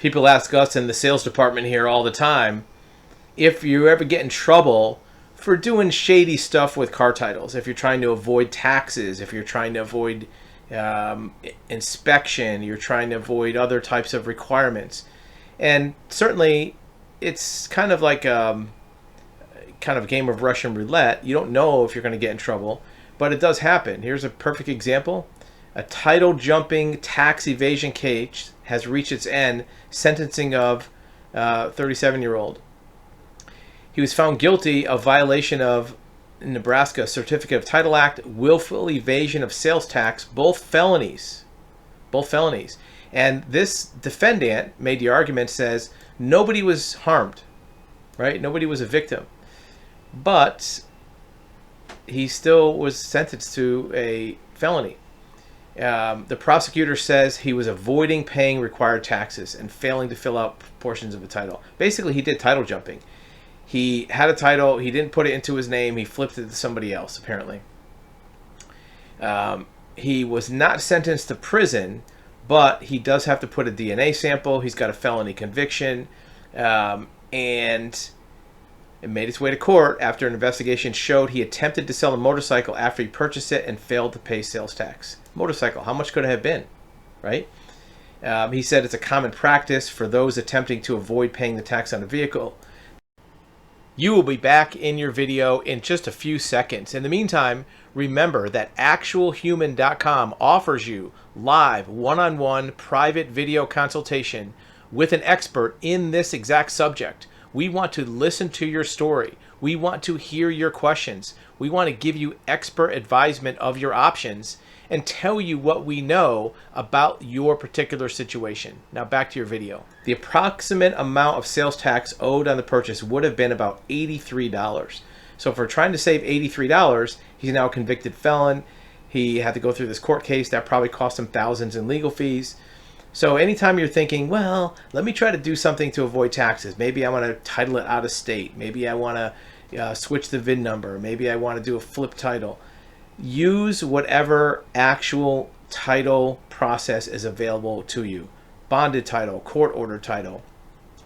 People ask us in the sales department here all the time if you ever get in trouble for doing shady stuff with car titles. If you're trying to avoid taxes, if you're trying to avoid inspection, you're trying to avoid other types of requirements. And certainly it's kind of like a game of Russian roulette. You don't know if you're going to get in trouble, but it does happen. Here's a perfect example. A title jumping tax evasion case has reached its end, sentencing of 37-year-old. He was found guilty of violation of Nebraska Certificate of Title Act, willful evasion of sales tax, both felonies. And this defendant made the argument, says nobody was harmed, right? Nobody was a victim. But he still was sentenced to a felony. The prosecutor says he was avoiding paying required taxes and failing to fill out portions of the title. Basically, he did title jumping. He had a title, he didn't put it into his name, he flipped it to somebody else, apparently. He was not sentenced to prison, but he does have to put a DNA sample. He's got a felony conviction, and it made its way to court after an investigation showed he attempted to sell a motorcycle after he purchased it and failed to pay sales tax. Motorcycle, how much could it have been, right? He said it's a common practice for those attempting to avoid paying the tax on a vehicle. You will be back in your video in just a few seconds. In the meantime, remember that actualhuman.com offers you live one-on-one private video consultation with an expert in this exact subject. We want to listen to your story. We want to hear your questions. We want to give you expert advisement of your options and tell you what we know about your particular situation. Now back to your video. The approximate amount of sales tax owed on the purchase would have been about $83. So if we're trying to save $83, he's now a convicted felon. He had to go through this court case that probably cost him thousands in legal fees. So anytime you're thinking, well, let me try to do something to avoid taxes. Maybe I want to title it out of state. Maybe I want to switch the VIN number. Maybe I want to do a flip title. Use whatever actual title process is available to you. Bonded title, court order title,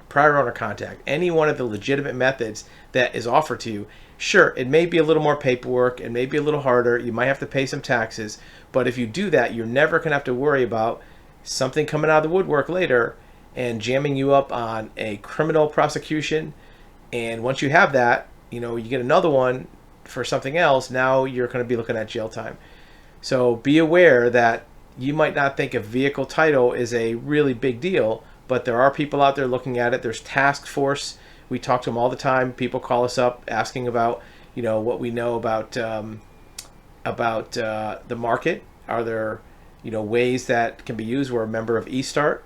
prior owner contact, any one of the legitimate methods that is offered to you. Sure, it may be a little more paperwork, it may be a little harder, you might have to pay some taxes, but if you do that, you're never going to have to worry about something coming out of the woodwork later and jamming you up on a criminal prosecution. And once you have that, you get another one for something else, now you're going to be looking at jail time. So be aware that you might not think a vehicle title is a really big deal, but there are people out there looking at it. There's task force. We talk to them all the time. People call us up asking about, what we know about the market. Are there, ways that can be used? We're a member of eStart.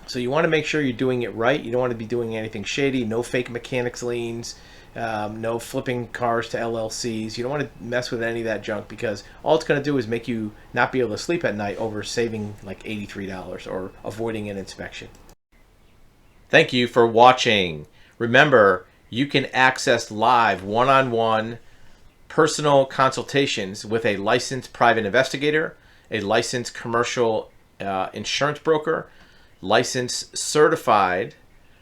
So you want to make sure you're doing it right. You don't want to be doing anything shady. No fake mechanics liens. No flipping cars to LLCs. You don't want to mess with any of that junk, because all it's going to do is make you not be able to sleep at night over saving like $83 or avoiding an inspection. Thank you for watching. Remember, you can access live one-on-one personal consultations with a licensed private investigator, a licensed commercial insurance broker, licensed certified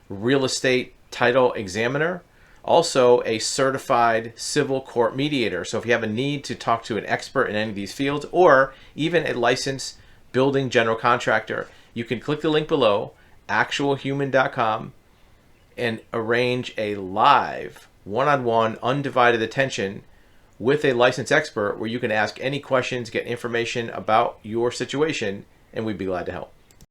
real estate title examiner, also a certified civil court mediator. So if you have a need to talk to an expert in any of these fields, or even a licensed building general contractor, you can click the link below, actualhuman.com, and arrange a live one-on-one undivided attention with a licensed expert where you can ask any questions, get information about your situation, and we'd be glad to help.